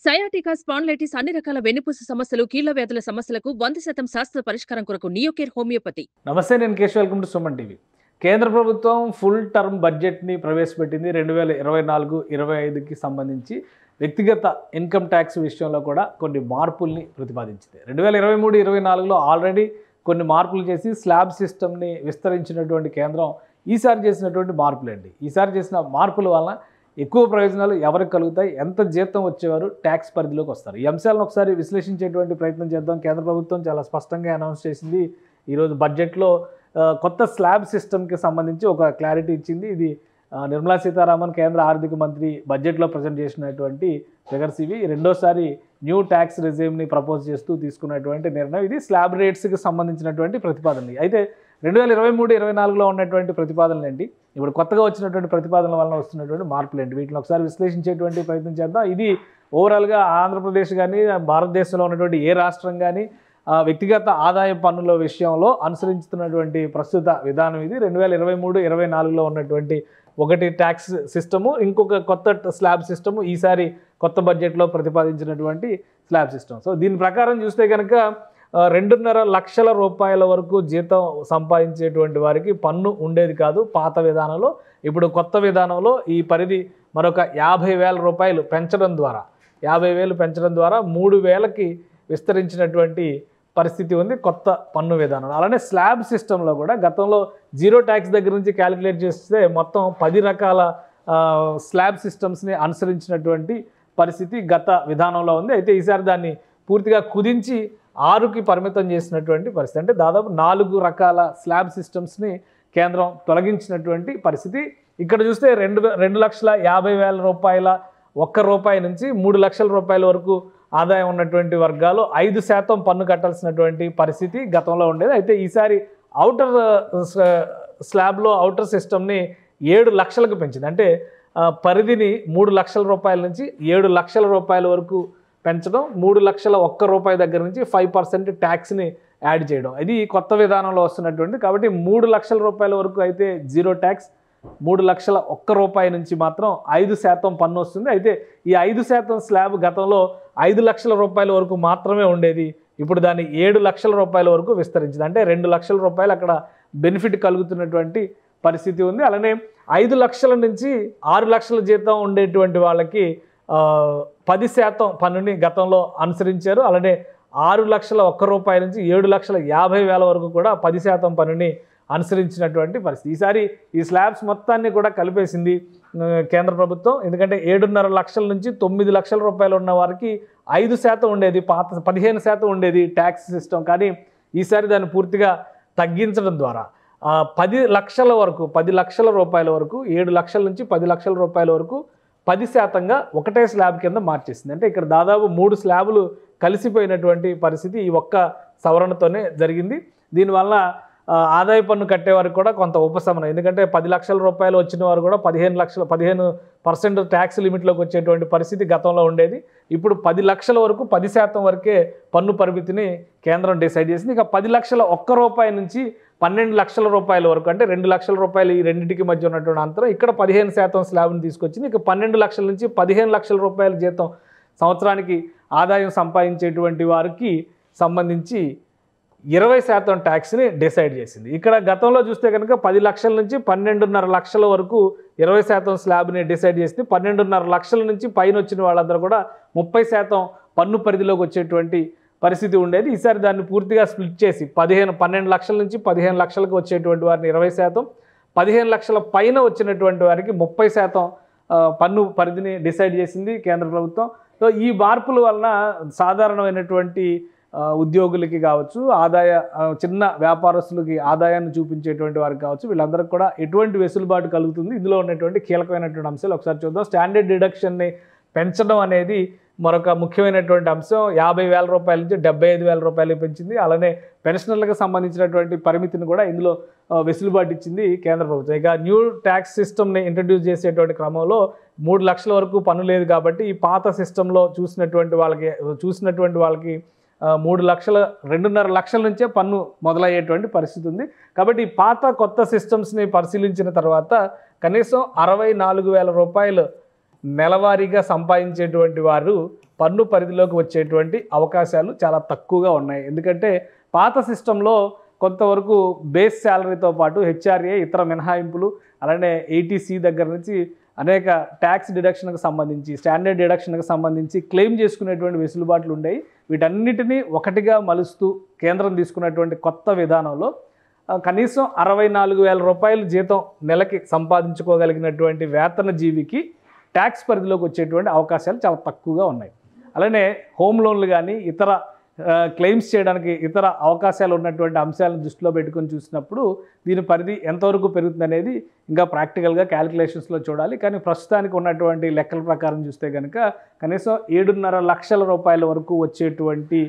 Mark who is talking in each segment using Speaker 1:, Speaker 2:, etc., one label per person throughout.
Speaker 1: Sciatica, spondylitis అన్ని రకాల వెన్నుపూస సమస్యలు, కీళ్ల వ్యాధుల సమస్యలకు 100% శాస్త్ర పరిష్కారం కొరకు నియోకేర్ హోమియోపతి.
Speaker 2: నమస్తే, నేను Keshav. Welcome to Suman TV. కేంద్ర ప్రభుత్వం ఫుల్ టర్మ్ బడ్జెట్ని ప్రవేశపెట్టింది 2024-25కి సంబంధించి వ్యక్తిగత ఇన్కమ్ ట్యాక్స్ విషయంలో కూడా కొన్ని మార్పుల్ని ప్రతిపాదించింది. 2023-24లో ఆల్రెడీ కొన్ని మార్పులు చేసి స్లాబ్ సిస్టమ్ని విస్తరించినటువంటి కేంద్రం ఈసారి చేసినటువంటి మార్పులండి. ఈసారి చేసిన మార్పుల వలన ఎక్కువ ప్రయోజనాలు ఎవరికి కలుగుతాయి, ఎంత జీతం వచ్చేవారు ట్యాక్స్ పరిధిలోకి వస్తారు, ఈ అంశాలను ఒకసారి విశ్లేషించేటువంటి ప్రయత్నం చేద్దాం. కేంద్ర ప్రభుత్వం చాలా స్పష్టంగా అనౌన్స్ చేసింది. ఈరోజు బడ్జెట్లో కొత్త స్లాబ్ సిస్టమ్కి సంబంధించి ఒక క్లారిటీ ఇచ్చింది. ఇది నిర్మలా సీతారామన్ కేంద్ర ఆర్థిక మంత్రి బడ్జెట్లో ప్రజెంట్ చేసినటువంటి ఫిగర్స్ ఇవి. రెండోసారి న్యూ ట్యాక్స్ రెజ్యూమ్ని ప్రపోజ్ చేస్తూ తీసుకున్నటువంటి నిర్ణయం ఇది. స్లాబ్ రేట్స్కి సంబంధించినటువంటి ప్రతిపాదన. అయితే 2023-24లో ఉన్నటువంటి ప్రతిపాదనలు ఏంటి, ఇప్పుడు కొత్తగా వచ్చినటువంటి ప్రతిపాదనల వలన వస్తున్నటువంటి మార్పులు ఏంటి, వీటిని ఒకసారి విశ్లేషించేటువంటి ప్రయత్నం చేద్దాం. ఇది ఓవరాల్గా ఆంధ్రప్రదేశ్ కానీ భారతదేశంలో ఉన్నటువంటి ఏ రాష్ట్రం కానీ వ్యక్తిగత ఆదాయ పన్నుల విషయంలో అనుసరించుతున్నటువంటి ప్రస్తుత విధానం ఇది. 2023-24లో ఉన్నటువంటి ఒకటి ట్యాక్స్ సిస్టము, ఇంకొక కొత్త స్లాబ్ సిస్టము, ఈసారి కొత్త బడ్జెట్లో ప్రతిపాదించినటువంటి స్లాబ్ సిస్టమ్. సో దీని ప్రకారం చూస్తే కనుక 2.5 లక్షల రూపాయల వరకు జీతం సంపాదించేటువంటి వారికి పన్ను ఉండేది కాదు పాత విధానంలో. ఇప్పుడు కొత్త విధానంలో ఈ పరిధి మరొక 50,000 రూపాయలు పెంచడం ద్వారా 3,000కి విస్తరించినటువంటి పరిస్థితి ఉంది కొత్త పన్ను విధానం. అలానే స్లాబ్ సిస్టంలో కూడా గతంలో జీరో ట్యాక్స్ దగ్గర నుంచి క్యాలిక్యులేట్ చేస్తే మొత్తం 10 రకాల స్లాబ్ సిస్టమ్స్ని అనుసరించినటువంటి పరిస్థితి గత విధానంలో ఉంది. అయితే ఈసారి దాన్ని పూర్తిగా కుదించి 6కి పరిమితం చేసినటువంటి పరిస్థితి. అంటే దాదాపు 4 రకాల స్లాబ్ సిస్టమ్స్ని కేంద్రం తొలగించినటువంటి పరిస్థితి. ఇక్కడ చూస్తే 2,50,000 రూపాయల రూపాయి నుంచి 3 లక్షల రూపాయల వరకు ఆదాయం ఉన్నటువంటి వర్గాలు 5% పన్ను కట్టాల్సినటువంటి పరిస్థితి గతంలో ఉండేది. అయితే ఈసారి అవుటర్ స్లాబ్లో అవుటర్ సిస్టమ్ని 7 లక్షలకు పెంచింది. అంటే పరిధిని 3 లక్షల రూపాయల నుంచి 7 లక్షల రూపాయల వరకు పెంచడం, 3 లక్షల రూపాయి దగ్గర నుంచి 5% ట్యాక్స్ని యాడ్ చేయడం, ఇది కొత్త విధానంలో వస్తున్నటువంటి. కాబట్టి 3 లక్షల రూపాయల వరకు అయితే జీరో ట్యాక్స్, 3 లక్షల రూపాయి నుంచి మాత్రం 5% పన్ను వస్తుంది. అయితే ఈ 5% స్లాబ్ గతంలో 5 లక్షల రూపాయల వరకు మాత్రమే ఉండేది. ఇప్పుడు దాన్ని 7 లక్షల రూపాయల వరకు విస్తరించింది. అంటే 2 లక్షల రూపాయలు అక్కడ బెనిఫిట్ కలుగుతున్నటువంటి పరిస్థితి ఉంది. అలానే 5 లక్షల నుంచి 6 లక్షల జీతం ఉండేటువంటి వాళ్ళకి 10% పన్నుని గతంలో అనుసరించారు. అలానే 6 లక్షల రూపాయి నుంచి 7,50,000 వరకు కూడా 10% పన్నుని అనుసరించినటువంటి పరిస్థితి. ఈసారి ఈ స్లాబ్స్ మొత్తాన్ని కూడా కలిపేసింది కేంద్ర ప్రభుత్వం. ఎందుకంటే 7.5 లక్షల నుంచి 9 లక్షల రూపాయలు ఉన్న వారికి 5% ఉండేది, పాత 15% ఉండేది ట్యాక్స్ సిస్టమ్. కానీ ఈసారి దాన్ని పూర్తిగా తగ్గించడం ద్వారా 10 లక్షల వరకు 10 లక్షల రూపాయల వరకు 7 లక్షల నుంచి 10 లక్షల రూపాయల వరకు 10%గా ఒకటే స్లాబ్ కింద మార్చేసింది. అంటే ఇక్కడ దాదాపు 3 స్లాబులు కలిసిపోయినటువంటి పరిస్థితి ఈ ఒక్క సవరణతోనే జరిగింది. దీనివల్ల ఆదాయ పన్ను కట్టేవారికి కూడా కొంత ఉపశమనం. ఎందుకంటే 10 లక్షల రూపాయలు వచ్చిన వారు కూడా 15% ట్యాక్స్ లిమిట్లోకి వచ్చేటువంటి పరిస్థితి గతంలో ఉండేది. ఇప్పుడు 10 లక్షల వరకు 10% వరకే పన్ను పరిమితిని కేంద్రం డిసైడ్ చేసింది. ఇక 10 లక్షల రూపాయి నుంచి 12 లక్షల రూపాయల వరకు, అంటే 2 లక్షల రూపాయలు ఈ రెండింటికి మధ్య ఉన్నటువంటి అంతరం, ఇక్కడ 15% స్లాబ్ని తీసుకొచ్చింది. ఇక 12 లక్షల నుంచి 15 లక్షల రూపాయల జీతం సంవత్సరానికి ఆదాయం సంపాదించేటువంటి వారికి సంబంధించి 20% ట్యాక్స్ని డిసైడ్ చేసింది. ఇక్కడ గతంలో చూస్తే కనుక 10 లక్షల నుంచి 12.5 లక్షల వరకు 20% స్లాబ్ని డిసైడ్ చేసింది. 12.5 లక్షల నుంచి పైన వచ్చిన వాళ్ళందరూ కూడా 30% పన్ను పరిధిలోకి వచ్చేటువంటి పరిస్థితి ఉండేది. ఈసారి దాన్ని పూర్తిగా స్ప్లిట్ చేసి 12 లక్షల నుంచి 15 లక్షలకు వచ్చేటువంటి వారిని 20%, 15 లక్షల పైన వచ్చినటువంటి వారికి 30% పన్ను పరిధిని డిసైడ్ చేసింది కేంద్ర ప్రభుత్వం. సో ఈ మార్పుల వలన సాధారణమైనటువంటి ఉద్యోగులకి కావచ్చు, చిన్న వ్యాపారస్తులకి ఆదాయాన్ని చూపించేటువంటి వారికి కావచ్చు, వీళ్ళందరికీ కూడా ఎటువంటి వెసులుబాటు కలుగుతుంది, ఇందులో ఉన్నటువంటి కీలకమైనటువంటి అంశాలు ఒకసారి చూద్దాం. స్టాండర్డ్ డిడక్షన్ని పెంచడం అనేది మరొక ముఖ్యమైనటువంటి అంశం. 50,000 రూపాయల నుంచి 75,000 రూపాయలు పెంచింది. అలానే పెన్షనర్లకు సంబంధించినటువంటి పరిమితిని కూడా ఇందులో వెసులుబాటు ఇచ్చింది కేంద్ర ప్రభుత్వం. ఇక న్యూ ట్యాక్స్ సిస్టమ్ని ఇంట్రడ్యూస్ చేసేటువంటి క్రమంలో 3 లక్షల వరకు పన్ను లేదు కాబట్టి ఈ పాత సిస్టంలో చూసినటువంటి వాళ్ళకి 2.5 లక్షల నుంచే పన్ను మొదలయ్యేటువంటి పరిస్థితి ఉంది. కాబట్టి ఈ పాత కొత్త సిస్టమ్స్ని పరిశీలించిన తర్వాత కనీసం 64,000 రూపాయలు నెలవారీగా సంపాదించేటువంటి వారు పన్ను పరిధిలోకి వచ్చేటువంటి అవకాశాలు చాలా తక్కువగా ఉన్నాయి. ఎందుకంటే పాత సిస్టంలో కొంతవరకు బేస్ శాలరీతో పాటు హెచ్ఆర్ఏ, ఇతర మినహాయింపులు, అలానే ఏటీసీ దగ్గర నుంచి అనేక ట్యాక్స్ డిడక్షన్కి సంబంధించి, స్టాండర్డ్ డిడక్షన్కి సంబంధించి క్లెయిమ్ చేసుకునేటువంటి వెసులుబాట్లు ఉండేవి. వీటన్నిటినీ ఒకటిగా మలుస్తూ కేంద్రం తీసుకున్నటువంటి కొత్త విధానంలో కనీసం 64,000 రూపాయలు జీతం నెలకి సంపాదించుకోగలిగినటువంటి వేతన జీవికి ట్యాక్స్ పరిధిలోకి వచ్చేటువంటి అవకాశాలు చాలా తక్కువగా ఉన్నాయి. అలానే హోమ్ లోన్లు కానీ ఇతర క్లెయిమ్స్ చేయడానికి ఇతర అవకాశాలు ఉన్నటువంటి అంశాలను దృష్టిలో పెట్టుకొని చూసినప్పుడు దీని పరిధి ఎంతవరకు పెరుగుతుంది అనేది ఇంకా ప్రాక్టికల్గా క్యాలిక్యులేషన్స్లో చూడాలి. కానీ ప్రస్తుతానికి ఉన్నటువంటి లెక్కల ప్రకారం చూస్తే కనుక కనీసం 7.5 లక్షల రూపాయల వరకు వచ్చేటువంటి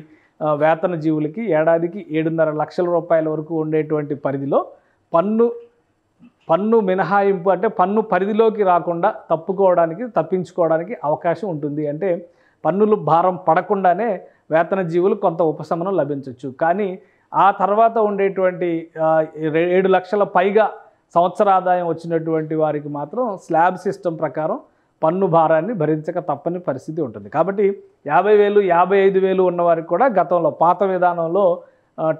Speaker 2: వేతన జీవులకి ఏడాదికి 7.5 లక్షల రూపాయల వరకు ఉండేటువంటి పరిధిలో పన్ను మినహాయింపు, అంటే పన్ను పరిధిలోకి రాకుండా తప్పించుకోవడానికి అవకాశం ఉంటుంది. అంటే పన్నులు భారం పడకుండానే వేతన జీవులు కొంత ఉపశమనం లభించవచ్చు. కానీ ఆ తర్వాత ఉండేటువంటి 7 లక్షల పైగా సంవత్సర ఆదాయం వచ్చినటువంటి వారికి మాత్రం స్లాబ్ సిస్టమ్ ప్రకారం పన్ను భారాన్ని భరించక తప్పని పరిస్థితి ఉంటుంది. కాబట్టి 50,000, 55,000 ఉన్నవారికి కూడా గతంలో పాత విధానంలో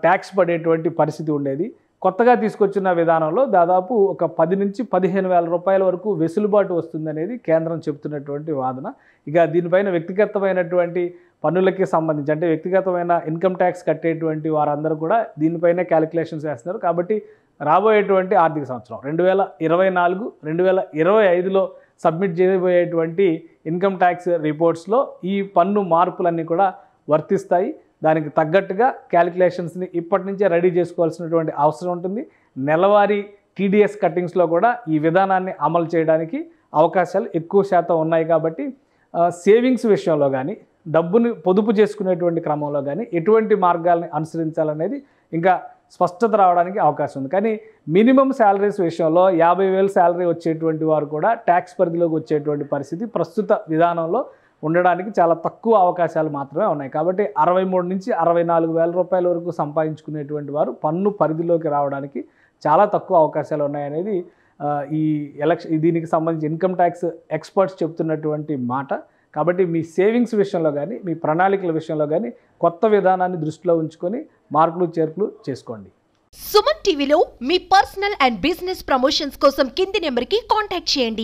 Speaker 2: ట్యాక్స్ పడేటువంటి పరిస్థితి ఉండేది. కొత్తగా తీసుకొచ్చిన విధానంలో దాదాపు ఒక 10 నుంచి 15,000 రూపాయల వరకు వెసులుబాటు వస్తుందనేది కేంద్రం చెబుతున్నటువంటి వాదన. ఇక దీనిపైన వ్యక్తిగతమైనటువంటి పన్నులకి సంబంధించి, అంటే వ్యక్తిగతమైన ఇన్కమ్ ట్యాక్స్ కట్టేటువంటి వారందరూ కూడా దీనిపైనే క్యాలిక్యులేషన్స్ వేస్తున్నారు. కాబట్టి రాబోయేటువంటి ఆర్థిక సంవత్సరం 2024, 2025లో సబ్మిట్ చేయబోయేటువంటి ఇన్కమ్ ట్యాక్స్ రిపోర్ట్స్లో ఈ పన్ను మార్పులన్నీ కూడా వర్తిస్తాయి. దానికి తగ్గట్టుగా క్యాలిక్యులేషన్స్ని ఇప్పటి నుంచే రెడీ చేసుకోవాల్సినటువంటి అవసరం ఉంటుంది. నెలవారీ టీడీఎస్ కట్టింగ్స్లో కూడా ఈ విధానాన్ని అమలు చేయడానికి అవకాశాలు ఎక్కువ శాతం ఉన్నాయి. కాబట్టి సేవింగ్స్ విషయంలో కానీ, డబ్బుని పొదుపు చేసుకునేటువంటి క్రమంలో కానీ ఎటువంటి మార్గాల్ని అనుసరించాలనేది ఇంకా స్పష్టత రావడానికి అవకాశం ఉంది. కానీ మినిమం శాలరీస్ విషయంలో 50,000 శాలరీ వచ్చేటువంటి వారు కూడా ట్యాక్స్ పరిధిలోకి వచ్చేటువంటి పరిస్థితి ప్రస్తుత విధానంలో ఉండడానికి చాలా తక్కువ అవకాశాలు మాత్రమే ఉన్నాయి. కాబట్టి 63 నుంచి 64,000 రూపాయల వరకు సంపాదించుకునేటువంటి వారు పన్ను పరిధిలోకి రావడానికి చాలా తక్కువ అవకాశాలు ఉన్నాయనేది దీనికి సంబంధించి ఇన్కమ్ ట్యాక్స్ ఎక్స్పర్ట్స్ చెప్తున్నటువంటి మాట. కాబట్టి మీ సేవింగ్స్ విషయంలో కానీ, మీ ప్రణాళికల విషయంలో కానీ కొత్త విధానాన్ని దృష్టిలో ఉంచుకొని మార్పులు చేర్పులు చేసుకోండి.
Speaker 3: సుమన్ టీవీలో మీ పర్సనల్ అండ్ బిజినెస్ ప్రమోషన్స్ కోసం కింది నెంబర్కి కాంటాక్ట్ చేయండి.